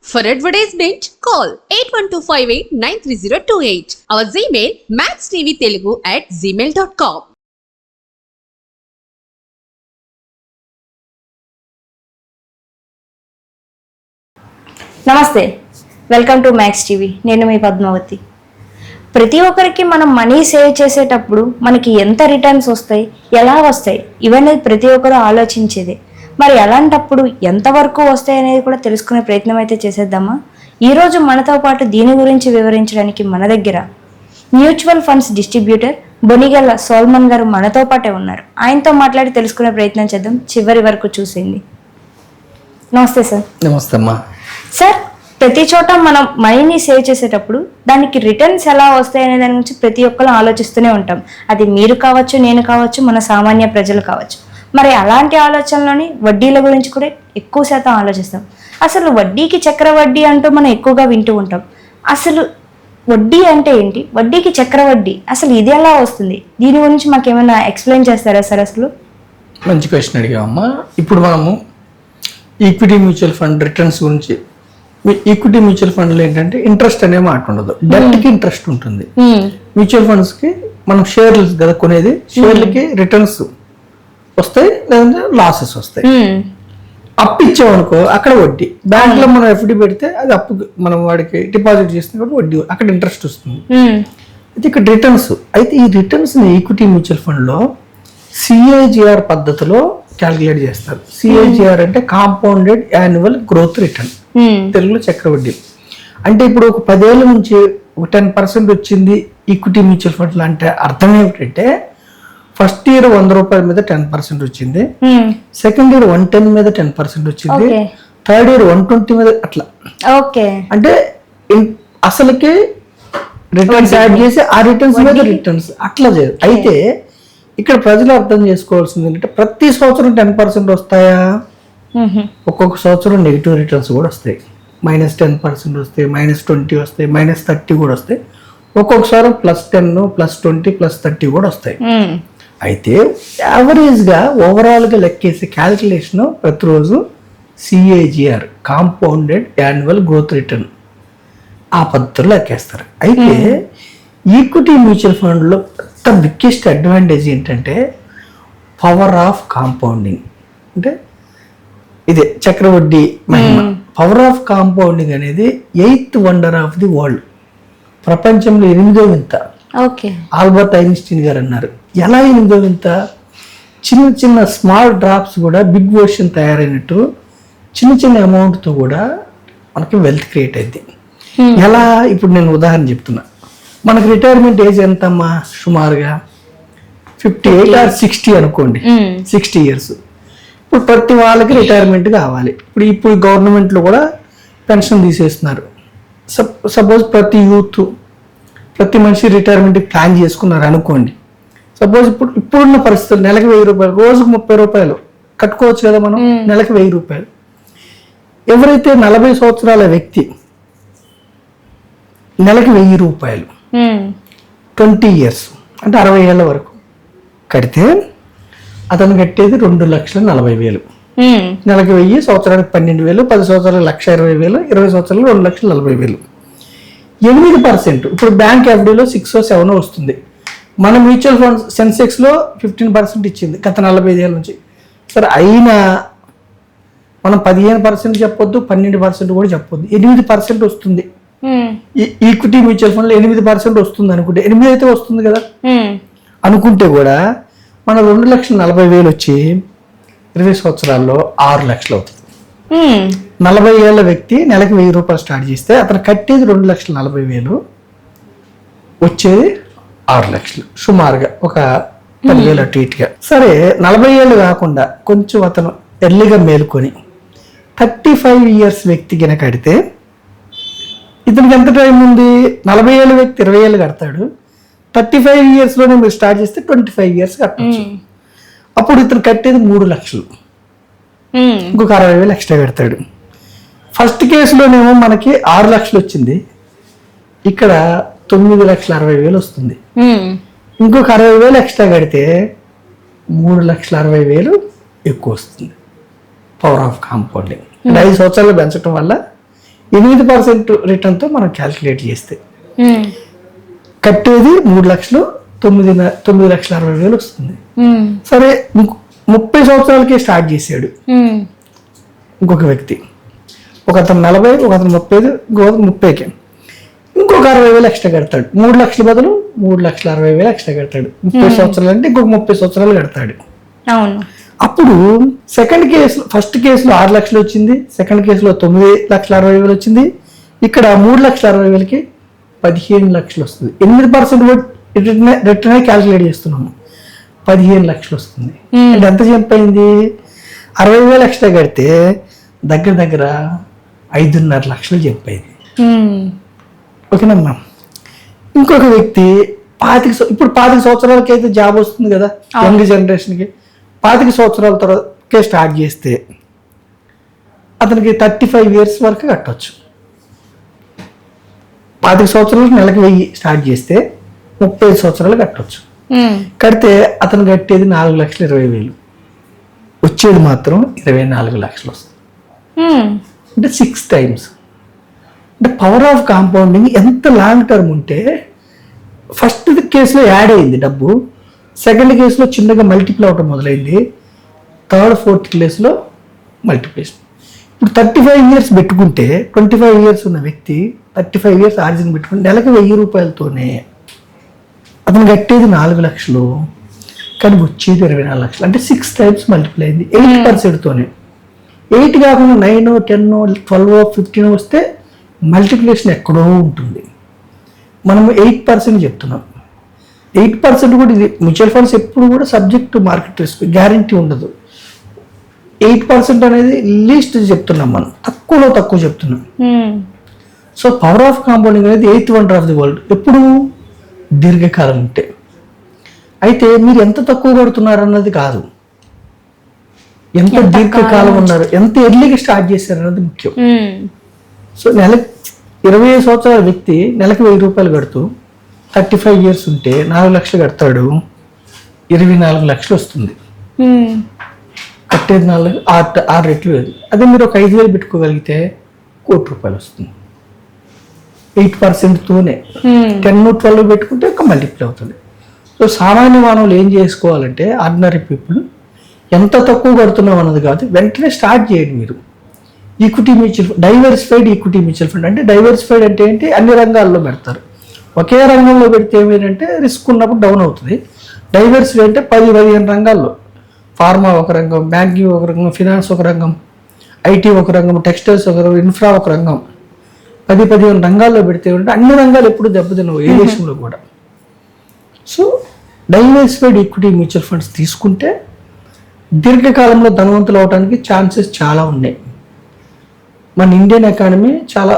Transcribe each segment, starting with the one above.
For advertisement, call 8125893028. Our Gmail maxtvtelugu@gmail.com. నమస్తే, welcome to max TV. నేను మీ పద్మావతి. ప్రతి ఒక్కరికి మనం మనీ సేవ్ చేసేటప్పుడు మనకి ఎంత రిటర్న్స్ వస్తాయి, ఎలా వస్తాయి, ఇవన్నీ ప్రతి ఒక్కరు ఆలోచించేదే. మరి అలాంటప్పుడు ఎంతవరకు వస్తాయి అనేది కూడా తెలుసుకునే ప్రయత్నం అయితే చేసేద్దామా? ఈరోజు మనతో పాటు దీని గురించి వివరించడానికి మన దగ్గర మ్యూచువల్ ఫండ్స్ డిస్ట్రిబ్యూటర్ బొనిగెల సోల్మన్ గారు మనతో పాటే ఉన్నారు. ఆయనతో మాట్లాడి తెలుసుకునే ప్రయత్నం చేద్దాం. చివరి వరకు చూసింది. నమస్తే సార్. నమస్తే అమ్మా. సార్, ప్రతి చోట మనం మనీని సేవ్ చేసేటప్పుడు దానికి రిటర్న్స్ ఎలా వస్తాయి అనే దాని గురించి ప్రతి ఒక్కరు ఆలోచిస్తూనే ఉంటాం. అది మీరు కావచ్చు, నేను కావచ్చు, మన సామాన్య ప్రజలు కావచ్చు. మరి అలాంటి ఆలోచనలోని వడ్డీల గురించి కూడా ఎక్కువ శాతం ఆలోచిస్తాం. అసలు వడ్డీకి చక్రవడ్డీ అంటూ మనం ఎక్కువగా వింటూ ఉంటాం. అసలు వడ్డీ అంటే ఏంటి, వడ్డీకి చక్రవడ్డీ అసలు ఇది ఎలా వస్తుంది, దీని గురించి మాకు ఏమైనా ఎక్స్ప్లెయిన్ చేస్తారా సార్? అసలు మంచి క్వశ్చన్ అడిగామమ్మా. ఇప్పుడు మనము ఈక్విటీ మ్యూచువల్ ఫండ్ రిటర్న్స్ గురించి, ఈక్విటీ మ్యూచువల్ ఫండ్లో ఏంటంటే ఇంట్రెస్ట్ అనే మాట ఉండదు, డెట్కి ఇంట్రెస్ట్ ఉంటుంది. మ్యూచువల్ ఫండ్స్కి మనం షేర్లు కదా కొనేది, షేర్లకి రిటర్న్స్ వస్తాయి, లేదంటే లాసెస్ వస్తాయి. అప్పు ఇచ్చామనుకో అక్కడ వడ్డీ, బ్యాంక్లో మనం ఎఫ్డి పెడితే అది అప్పు మనం వాడికి డిపాజిట్ చేస్తే వడ్డీ, అక్కడ ఇంట్రెస్ట్ వస్తుంది. అయితే ఇక్కడ రిటర్న్స్, అయితే ఈ రిటర్న్స్ ఈక్విటీ మ్యూచువల్ ఫండ్లో సిఏజిఆర్ పద్ధతిలో క్యాలిక్యులేట్ చేస్తారు. సిఏజిఆర్ అంటే కాంపౌండెడ్ యాన్యువల్ గ్రోత్ రిటర్న్, తెలుగులో చక్రవడ్డీ. అంటే ఇప్పుడు ఒక 10 ఏళ్ళ నుంచి ఒక 10% వచ్చింది ఈక్విటీ మ్యూచువల్ ఫండ్లో అంటే అర్థం ఏమిటంటే, ఫస్ట్ ఇయర్ 100 రూపాయల మీద 10% వచ్చింది, సెకండ్ ఇయర్ 110 మీద 10% వచ్చింది, థర్డ్ ఇయర్ 120 మీద, అట్లా. అంటే అసలుకి రిటర్న్స్ యాడ్ చేసి ఆ రిటర్న్స్ మీద రిటర్న్స్ అట్లా చేయదు. అయితే ఇక్కడ ప్రజలు అర్థం చేసుకోవాల్సింది ఏంటంటే, ప్రతి సంవత్సరం 10% వస్తాయా, ఒక్కొక్క సంవత్సరం నెగిటివ్ రిటర్న్స్ కూడా వస్తాయి. -10% వస్తాయి, -20 వస్తాయి, -30 కూడా వస్తాయి, ఒక్కొక్కసారి +10, +20, +30 కూడా వస్తాయి. అయితే యావరేజ్గా ఓవరాల్గా లెక్కేసే క్యాలిక్యులేషన్ ప్రతిరోజు CAGR compounded annual growth return ఆ పద్ధతిలో లెక్కేస్తారు. అయితే ఈక్విటీ మ్యూచువల్ ఫండ్లో పెద్ద బిగ్గెస్ట్ అడ్వాంటేజ్ ఏంటంటే పవర్ ఆఫ్ కాంపౌండింగ్. అంటే ఇదే చక్రవడ్డీ మహిమ. పవర్ ఆఫ్ కాంపౌండింగ్ అనేది 8th wonder of the world, ప్రపంచంలో 8వ వింత. ఆల్బర్ట్ ఐన్స్టీన్ గారు అన్నారు. ఎలా 8వ వింత? చిన్న చిన్న స్మాల్ డ్రాప్స్ కూడా బిగ్ ఓషన్ తయారైనట్టు చిన్న చిన్న అమౌంట్తో కూడా మనకి వెల్త్ క్రియేట్ అయింది. ఎలా? ఇప్పుడు నేను ఉదాహరణ చెప్తున్నా. మనకు రిటైర్మెంట్ ఏజ్ ఎంతమ్మా? సుమారుగా 58 or 60 అనుకోండి, 60 years. ఇప్పుడు ప్రతి వాళ్ళకి రిటైర్మెంట్ కావాలి. ఇప్పుడు గవర్నమెంట్లో కూడా పెన్షన్ తీసేస్తున్నారు. సపోజ్ ప్రతి యూత్, ప్రతి మనిషి రిటైర్మెంట్కి ప్లాన్ చేసుకున్నారు అనుకోండి. సపోజ్ ఇప్పుడున్న పరిస్థితులు నెలకు 1000 రూపాయలు, రోజుకు 30 రూపాయలు కట్టుకోవచ్చు కదా మనం, నెలకు 1000 రూపాయలు. ఎవరైతే 40 సంవత్సరాల వ్యక్తి నెలకి 1000 రూపాయలు 20 years అంటే 60 ఏళ్ళ వరకు కడితే అతను కట్టేది 2,40,000. నెలకి 1000, సంవత్సరానికి 12,000, 10 సంవత్సరాలకు 1,20,000, 20 సంవత్సరాలు 2,40,000. 8%. ఇప్పుడు బ్యాంక్ ఎఫ్డీలో 6 or 7 వస్తుంది. మన మ్యూచువల్ ఫండ్స్ సెన్సెక్స్లో 15% ఇచ్చింది గత 45 ఏళ్ళ నుంచి. సరే, అయినా మనం 15% చెప్పొద్దు, 12% కూడా చెప్పొద్దు, 8% వస్తుంది. ఈక్విటీ మ్యూచువల్ ఫండ్లో 8% వస్తుంది అనుకుంటే, 8 అయితే వస్తుంది కదా అనుకుంటే కూడా మన 2,40,000 వచ్చి 20 సంవత్సరాల్లో 6 లక్షలు అవుతుంది. 40 ఏళ్ళ వ్యక్తి నెలకి 1000 రూపాయలు స్టార్ట్ చేస్తే అతను కట్టేది 2,40,000, వచ్చేది 6 లక్షలు, సుమారుగా ఒక 10,000 అటు ఇటుగా. సరే, 40 ఏళ్ళు కాకుండా కొంచెం అతను ఎర్లీగా మేలుకొని 35 years వ్యక్తి కింద కడితే ఇతనికి ఎంత టైం ఉంది? 40 ఏళ్ళ వ్యక్తి 20 ఏళ్ళు కడతాడు, 35 yearsలోనే మీరు స్టార్ట్ చేస్తే 25 years కట్టచ్చు. అప్పుడు ఇతను కట్టేది 3 లక్షలు, ఇంకొక 60,000 ఎక్స్ట్రా కడతాడు. ఫస్ట్ కేసులోనేమో మనకి 6 లక్షలు వచ్చింది, ఇక్కడ 9,60,000 వస్తుంది. ఇంకొక 60,000 ఎక్స్ట్రా కడితే 3,60,000 ఎక్కువ వస్తుంది. Power of compounding. 5 సంవత్సరాలు పెంచడం వల్ల 8% రిటర్న్తో మనం క్యాల్కులేట్ చేస్తే కట్టేది 3,09,60,000 వస్తుంది. సరే 30 సంవత్సరాలకే స్టార్ట్ చేశాడు ఇంకొక వ్యక్తి, ఒక అతను 40, ఒక అతను 35, ఇంకొక 30కి, ఇంకొక 60,000 ఎక్స్ట్రా కడతాడు. 3 లక్షల బదులు 3,60,000 ఎక్స్ట్రా కడతాడు. 30 సంవత్సరాలు అంటే ఇంకొక 30 సంవత్సరాలు కడతాడు. అవును. అప్పుడు సెకండ్ కేసు, ఫస్ట్ కేసులో 6 లక్షలు వచ్చింది, సెకండ్ కేసులో 9,60,000 వచ్చింది, ఇక్కడ 3,60,000కి 15 లక్షలు వస్తుంది. 8% రిటర్న్ క్యాల్కులేట్ చేస్తున్నాము, 15 లక్షలు వస్తుంది. అంటే ఎంత జంప్ అయింది? 60,000 ఎక్స్ట్రా కడితే దగ్గర దగ్గర 5.5 లక్షలు జంప్ అయింది. ఓకేనమ్మా. ఇంకొక వ్యక్తి ఇప్పుడు 25 సంవత్సరాలకి అయితే జాబ్ వస్తుంది కదా యంగ్ జనరేషన్కి, 25 సంవత్సరాల తర్వాతకే స్టార్ట్ చేస్తే అతనికి 35 ఇయర్స్ వరకు కట్టవచ్చు. 25 సంవత్సరాలకు నెలకి 1000 స్టార్ట్ చేస్తే 35 సంవత్సరాలు కట్టవచ్చు. కడితే అతను కట్టేది 4,20,000, వచ్చేది మాత్రం 24 లక్షలు వస్తుంది. అంటే 6 times. అంటే పవర్ ఆఫ్ కాంపౌండింగ్ ఎంత లాంగ్ టర్మ్ ఉంటే, ఫస్ట్ కేసులో యాడ్ అయింది డబ్బు, సెకండ్ కేసులో చిన్నగా మల్టిపుల్ అవటం మొదలైంది, థర్డ్ ఫోర్త్ కేసులో మల్టిప్లికేషన్. ఇప్పుడు 35 ఇయర్స్ పెట్టుకుంటే 25 ఇయర్స్ ఉన్న వ్యక్తి 35 ఇయర్స్ ఆర్జిన్ పెట్టుకుంటే నెలకి 1,000 రూపాయలతోనే అతను కట్టేది 4 లక్షలు, కానీ వచ్చేది 24 లక్షలు. అంటే 6 times మల్టిప్లై అయింది 8%తోనే. 8 కాకుండా 9, 10, 12, 15 వస్తే మల్టిప్లికేషన్ ఎక్కడో ఉంటుంది. మనం 8% చెప్తున్నాం. 8% కూడా ఇది మ్యూచువల్ ఫండ్స్ ఎప్పుడు కూడా subject to market risk, guarantee ఉండదు. 8% అనేది లీస్ట్ చెప్తున్నాం, మనం తక్కువలో తక్కువ చెప్తున్నాం. సో పవర్ ఆఫ్ కాంపౌండింగ్ అనేది 8th wonder of the world. ఎప్పుడు? దీర్ఘకాలం ఉంటే. అయితే మీరు ఎంత తక్కువ కడుతున్నారు అన్నది కాదు, ఎంత దీర్ఘకాలం ఉన్నారు, ఎంత ఎర్లీగా స్టార్ట్ చేశారు అన్నది ముఖ్యం. సో 25 సంవత్సరాల వ్యక్తి నెలకి 1,000 రూపాయలు కడుతూ 35 ఇయర్స్ ఉంటే 4 లక్షలు కడతాడు, 24 లక్షలు వస్తుంది. కట్టేది 6 రెట్లు వేరు. అదే మీరు ఒక 5,000 పెట్టుకోగలిగితే 1,00,00,000 రూపాయలు వస్తుంది. 8%తోనే 10, 12 పెట్టుకుంటే ఒక మల్టిప్లై అవుతుంది. సో సామాన్య మానవులు ఏం చేసుకోవాలంటే, ఆర్డినరీ పీపుల్ ఎంత తక్కువ కడుతున్నాం అన్నది కాదు, వెంటనే స్టార్ట్ చేయండి మీరు. Equity mutual fund, diversified equity mutual fund. అంటే డైవర్సిఫైడ్ అంటే ఏంటి? అన్ని రంగాల్లో పెడతారు. ఒకే రంగంలో పెడితే ఏమేంటంటే రిస్క్ ఉన్నప్పుడు డౌన్ అవుతుంది. డైవర్సిఫైడ్ అంటే 10-15 రంగాల్లో, ఫార్మా ఒక రంగం, బ్యాంకింగ్ ఒక రంగం, ఫినాన్స్ ఒక రంగం, ఐటీ ఒక రంగం, టెక్స్టైల్స్ ఒక రంగం, ఇన్ఫ్రా ఒక రంగం, 10-15 రంగాల్లో పెడితే ఏమంటే అన్ని రంగాలు ఎప్పుడు దెబ్బతినవు ఏ దేశంలో కూడా. So diversified equity mutual funds తీసుకుంటే దీర్ఘకాలంలో ధనవంతులు అవడానికి ఛాన్సెస్ చాలా ఉన్నాయి. మన ఇండియన్ ఎకానమీ చాలా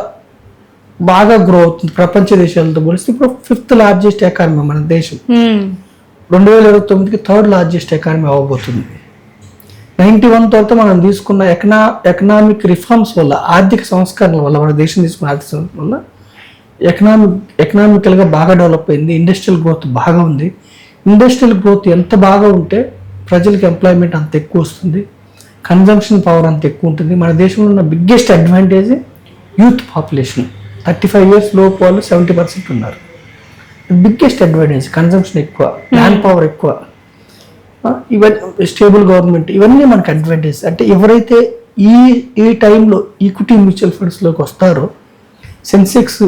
బాగా గ్రో అవుతుంది ప్రపంచ దేశాలతో పోలిస్తే. ఇప్పుడు 5th లార్జెస్ట్ ఎకానమీ మన దేశం. 2029కి 3rd లార్జెస్ట్ ఎకానమీ అవ్వబోతుంది. 91 తర్వాత మనం తీసుకున్న ఎకనామిక్ రిఫార్మ్స్ వల్ల, ఆర్థిక సంస్కరణల వల్ల, మన దేశం తీసుకున్న ఆర్థిక సంస్కరణ వల్ల ఎకనామికల్గా బాగా డెవలప్ అయింది. ఇండస్ట్రియల్ గ్రోత్ బాగా ఉంది. ఇండస్ట్రియల్ గ్రోత్ ఎంత బాగా ఉంటే ప్రజలకు ఎంప్లాయ్మెంట్ అంత ఎక్కువ వస్తుంది, కన్జంప్షన్ పవర్ అంత ఎక్కువ ఉంటుంది. మన దేశంలో ఉన్న biggest advantage youth population. 35 years లోపు వాళ్ళు 70% ఉన్నారు. బిగ్గెస్ట్ అడ్వాంటేజ్ కన్జంప్షన్ ఎక్కువ, మ్యాన్ పవర్ ఎక్కువ, ఇవన్నీ స్టేబుల్ గవర్నమెంట్, ఇవన్నీ మనకు అడ్వాంటేజ్. అంటే ఎవరైతే ఈ టైంలో ఈక్విటీ మ్యూచువల్ ఫండ్స్లోకి వస్తారో, సెన్సెక్స్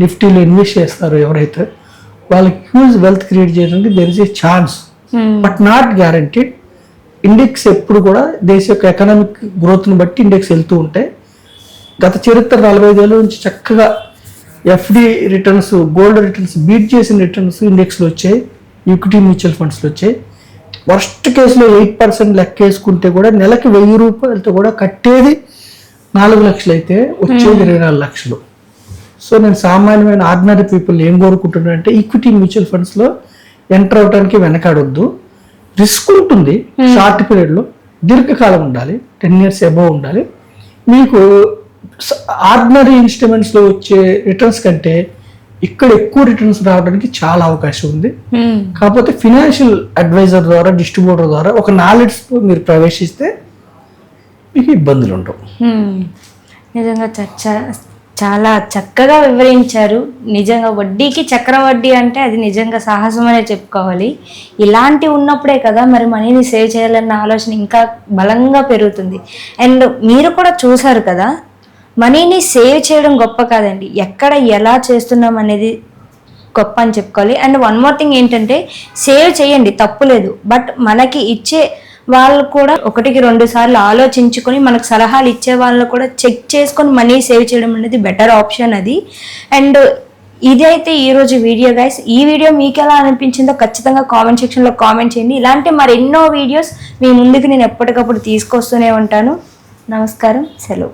నిఫ్టీలో ఇన్వెస్ట్ చేస్తారో ఎవరైతే, వాళ్ళకి హ్యూజ్ వెల్త్ క్రియేట్ చేయడానికి there is a chance, but not guaranteed. Index ఎప్పుడు కూడా దేశ యొక్క ఎకనామిక్ గ్రోత్ని బట్టి ఇండెక్స్ వెళ్తూ ఉంటాయి. గత చరిత్ర 45 ఏళ్ళ నుంచి చక్కగా FD returns, gold returns beat చేసిన రిటర్న్స్ ఇండెక్స్లో వచ్చాయి, ఈక్విటీ మ్యూచువల్ ఫండ్స్లో వచ్చాయి. వర్స్ట్ కేసులో 8% లెక్క వేసుకుంటే కూడా నెలకి 1,000 రూపాయలతో కూడా కట్టేది 4 లక్షలు అయితే వచ్చేది 24 లక్షలు. సో నేను సామాన్యమైన ఆర్డినరీ పీపుల్ ఏం కోరుకుంటున్నాను అంటే, ఈక్విటీ మ్యూచువల్ ఫండ్స్లో ఎంటర్ అవడానికి వెనకాడొద్దు. రిస్క్ ఉంటుంది షార్ట్ పీరియడ్లో, దీర్ఘకాలం ఉండాలి, 10 years అబోవ్ ఉండాలి. మీకు ఆర్డినరీ ఇన్స్ట్రుమెంట్స్లో వచ్చే రిటర్న్స్ కంటే ఇక్కడ ఎక్కువ రిటర్న్స్ రావడానికి చాలా అవకాశం ఉంది. కాకపోతే ఫినాన్షియల్ అడ్వైజర్ ద్వారా, డిస్ట్రిబ్యూటర్ ద్వారా ఒక నాలెడ్జ్తో మీరు ప్రవేశిస్తే మీకు ఇబ్బందులు ఉండవు. నిజంగా చాలా చక్కగా వివరించారు. నిజంగా వడ్డీకి చక్రవడ్డీ అంటే అది నిజంగా సాహసం అనే చెప్పుకోవాలి. ఇలాంటి ఉన్నప్పుడే కదా మరి మనీని సేవ్ చేయాలన్న ఆలోచన ఇంకా బలంగా పెరుగుతుంది. అండ్ మీరు కూడా చూసారు కదా, మనీని సేవ్ చేయడం గొప్ప కాదండి, ఎక్కడ ఎలా చేస్తున్నాం అనేది గొప్ప అని చెప్పుకోవాలి. అండ్ వన్ మోర్ థింగ్ ఏంటంటే, సేవ్ చేయండి తప్పులేదు, బట్ మనకి ఇచ్చే వాళ్ళు కూడా 1-2 సార్లు ఆలోచించుకొని మనకు సలహాలు ఇచ్చే వాళ్ళు కూడా చెక్ చేసుకొని మనీ సేవ్ చేయడం అనేది బెటర్ ఆప్షన్ అది. అండ్ ఇదైతే ఈరోజు వీడియో గైస్. ఈ వీడియో మీకు ఎలా అనిపించిందో ఖచ్చితంగా కామెంట్ సెక్షన్లో కామెంట్ చేయండి. ఇలాంటి మరెన్నో వీడియోస్ మీ ముందుకు నేను ఎప్పటికప్పుడు తీసుకొస్తూనే ఉంటాను. నమస్కారం, సెలవు.